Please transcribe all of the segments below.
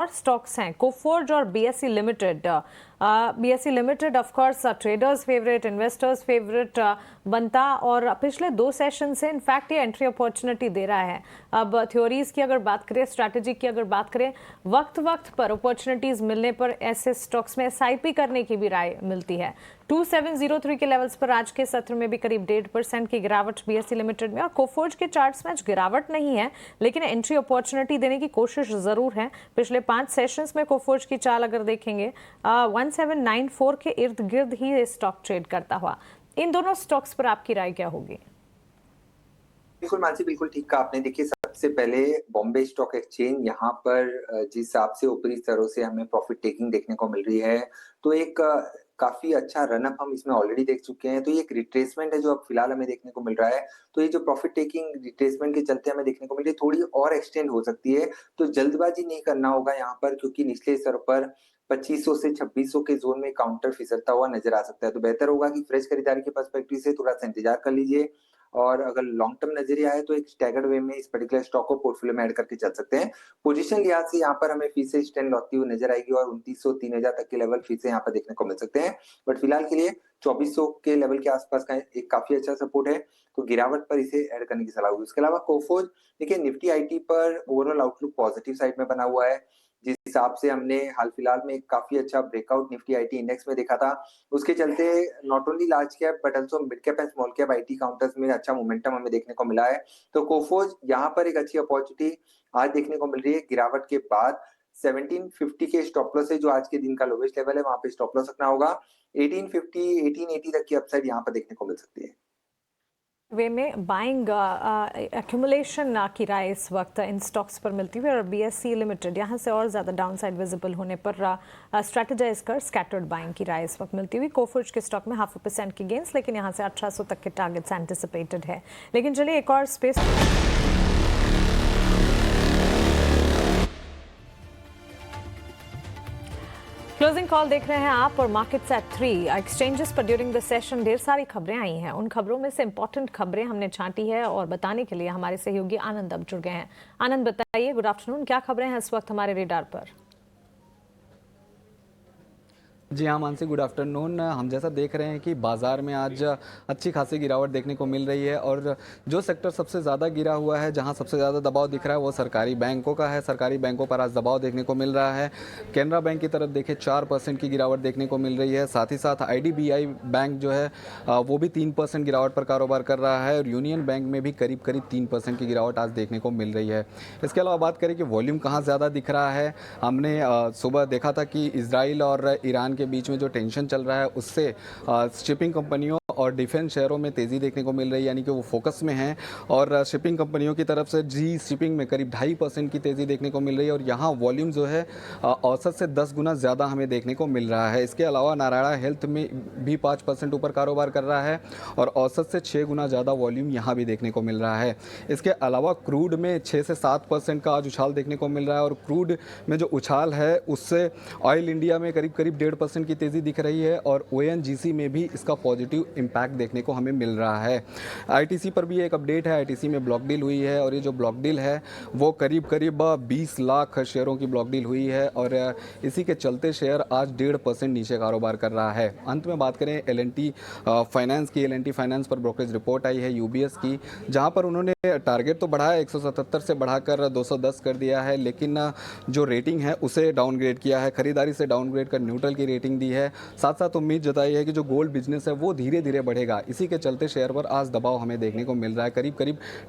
और स्टॉक्स हैं कोफोर्ज और BSE limited. BSE limited of course traders favourite, investors favourite बनता और पिछले 2 सेशन से इनफैक्ट ये एंट्री अपॉर्चुनिटी दे रहा है। अब थ्योरीज की अगर बात करें, स्ट्रैटेजी की अगर बात करें, वक्त पर अपॉर्चुनिटीज मिलने पर ऐसे स्टॉक्स में एसआईपी करने की भी राय मिलती है। 2703 के लेवल्स पर आज के सत्र में भी करीब 1.5% की गिरावट बीएसई लिमिटेड में, और कोफोर्ज के चार्ट्स में आज गिरावट नहीं है लेकिन एंट्री अपॉर्चुनिटी देने की कोशिश जरूर है। पिछले 5 सेशंस में कोफोर्ज की चाल अगर देखेंगे 1794 के इर्द गिर्द ही ये स्टॉक ट्रेड करता हुआ। इन दोनों स्टॉक्स पर आपकी राय क्या होगी? बिल्कुल मानसी, बिल्कुल ठीक कहा आपने। देखिए, सबसे पहले बॉम्बे स्टॉक एक्सचेंज यहाँ पर जिस हिसाब से ऊपरी स्तरों से हमें प्रॉफिट टेकिंग देखने को मिल रही है, तो एक काफी अच्छा रनअप हम इसमें ऑलरेडी देख चुके हैं। तो ये एक रिट्रेसमेंट है जो अब फिलहाल हमें देखने को मिल रहा है। तो ये जो प्रॉफिट टेकिंग रिट्रेसमेंट के चलते हमें देखने को मिल रही है, थोड़ी और एक्सटेंड हो सकती है। तो जल्दबाजी नहीं करना होगा यहाँ पर, क्योंकि निचले स्तर पर 2500 से 2600 के जोन में काउंटर फिसलता हुआ नजर आ सकता है। तो बेहतर होगा कि फ्रेश खरीदारी के पर्सपेक्टिव से थोड़ा सा इंतजार कर लीजिए, और अगर लॉन्ग टर्म नजरिया है तो एक स्टैगर्ड वे में इस पर्टिकुलर स्टॉक को पोर्टफोलियो में ऐड करके चल सकते हैं। पोजीशन लिहाज से यहाँ पर हमें फिर से स्टैंड होती हुई नजर आएगी, और 2900 3000 तक के लेवल फिर से यहाँ पर देखने को मिल सकते हैं। बट फिलहाल के लिए 2400 के लेवल के आसपास का एक काफी अच्छा सपोर्ट है, तो गिरावट पर इसे ऐड करने की सलाह होगी। उसके अलावा कोफोर्ज, देखिए निफ्टी आईटी पर ओवरऑल आउटलुक पॉजिटिव साइड में बना हुआ है। जिस हिसाब से हमने हाल फिलहाल में एक काफी अच्छा ब्रेकआउट निफ्टी आईटी इंडेक्स में देखा था, उसके चलते not only large cap but also mid cap and small cap IT counters में अच्छा मोमेंटम हमें देखने को मिला है। तो कोफोर्ज यहाँ पर एक अच्छी अपॉर्चुनिटी आज देखने को मिल रही है गिरावट के बाद। 1750 के स्टॉप लॉस है जो आज के दिन का लोवेस्ट लेवल है, वहां पे स्टॉप लॉस रखना होगा। 1850 1880 तक की अपसाइड यहाँ पर देखने को मिल सकती है। वे में बाइंग एक्यूमुलेशन की राय इस वक्त इन स्टॉक्स पर मिलती हुई, और बीएसई लिमिटेड यहाँ से और ज़्यादा डाउनसाइड विजिबल होने पर स्ट्रेटेजाइज कर स्कैटर्ड बाइंग की राय इस वक्त मिलती हुई। कोफोर्ज के स्टॉक में 0.5% की गेंस, लेकिन यहाँ से 1800 तक के टारगेट्स एंटिसिपेटेड है। लेकिन चलिए एक और स्पेस क्लोजिंग कॉल देख रहे हैं आप, और मार्केट्स एट 3 एक्सचेंजेस पर ड्यूरिंग द सेशन ढेर सारी खबरें आई हैं। उन खबरों में से इंपॉर्टेंट खबरें हमने छांटी है और बताने के लिए हमारे सहयोगी आनंद अब जुड़ गए हैं। आनंद बताइए, गुड आफ्टरनून, क्या खबरें हैं इस वक्त हमारे रेडार पर? जी हाँ मानसी, गुड आफ्टरनून। हम जैसा देख रहे हैं कि बाज़ार में आज अच्छी खासी गिरावट देखने को मिल रही है, और जो सेक्टर सबसे ज़्यादा गिरा हुआ है, जहाँ सबसे ज़्यादा दबाव दिख रहा है, वो सरकारी बैंकों का है। सरकारी बैंकों पर आज दबाव देखने को मिल रहा है। कैनरा बैंक की तरफ देखें 4% की गिरावट देखने को मिल रही है। साथ ही साथ आईडीबीआई बैंक जो है वो भी 3% गिरावट पर कारोबार कर रहा है, और यूनियन बैंक में भी करीब 3% की गिरावट आज देखने को मिल रही है। इसके अलावा बात करें कि वॉल्यूम कहाँ ज़्यादा दिख रहा है, हमने सुबह देखा था कि इजराइल और ईरान के बीच में जो टेंशन चल रहा है उससे शिपिंग कंपनियों और डिफेंस शेयरों में तेज़ी देखने को मिल रही है, यानी कि वो फोकस में हैं। और शिपिंग कंपनियों की तरफ से जी शिपिंग में करीब 2.5% की तेज़ी देखने को मिल रही है, और यहाँ वॉल्यूम जो है औसत से 10 गुना ज़्यादा हमें देखने को मिल रहा है। इसके अलावा नारायणा हेल्थ में भी 5% ऊपर कारोबार कर रहा है, और औसत से 6 गुना ज़्यादा वॉल्यूम यहाँ भी देखने को मिल रहा है। इसके अलावा क्रूड में 6 से 7% का आज उछाल देखने को मिल रहा है, और क्रूड में जो उछाल है उससे ऑयल इंडिया में करीब 1.5% की तेज़ी दिख रही है, और ओएनजीसी में भी इसका पॉजिटिव इम्पैक्ट देखने को हमें मिल रहा है। आईटीसी पर भी एक अपडेट है, आईटीसी में ब्लॉक डील हुई है, और ये जो ब्लॉक डील है वो करीब 20 लाख शेयरों की ब्लॉक डील हुई है, और इसी के चलते शेयर आज 1.5% नीचे कारोबार कर रहा है। अंत में बात करें एलएनटी फाइनेंस की, एलएनटी फाइनेंस पर ब्रोकरेज रिपोर्ट आई है यूबीएस की, जहां पर उन्होंने टारगेट तो बढ़ाया 177 से बढ़ाकर 210 कर दिया है, लेकिन जो रेटिंग है उसे डाउनग्रेड किया है, खरीदारी से डाउनग्रेड कर न्यूट्रल की रेटिंग दी है। साथ साथ उम्मीद जताई है कि जो गोल्ड बिजनेस है वो धीरे धीरे बढ़ेगा। इसी के चलते शेयर पर आज दबाव हमें देखने को मिल रहा है, करीब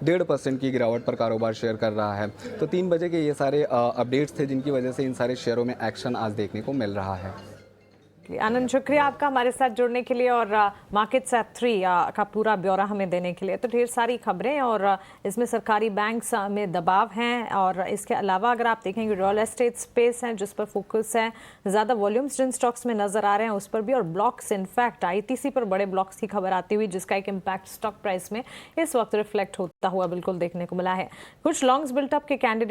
1.5% की गिरावट पर कारोबार शेयर कर रहा है। तो 3 बजे के ये सारे अपडेट्स थे जिनकी वजह से इन सारे शेयरों में एक्शन आज देखने को मिल रहा है। आनंद, शुक्रिया आपका हमारे साथ जुड़ने के लिए और मार्केट्स एट 3 का पूरा ब्यौरा हमें देने के लिए। तो ढेर सारी खबरें, और इसमें सरकारी बैंक्स में दबाव हैं, और इसके अलावा अगर आप देखेंगे रियल एस्टेट स्पेस है जिस पर फोकस है, ज़्यादा वॉल्यूम्स जिन स्टॉक्स में नजर आ रहे हैं उस पर भी, और ब्लॉक्स, इनफैक्ट आईटीसी पर बड़े ब्लॉक्स की खबर आती हुई जिसका एक इम्पैक्ट स्टॉक प्राइस में इस वक्त रिफ्लेक्ट होता हुआ बिल्कुल देखने को मिला है। कुछ लॉन्ग्स बिल्टअप के कैंडिडेट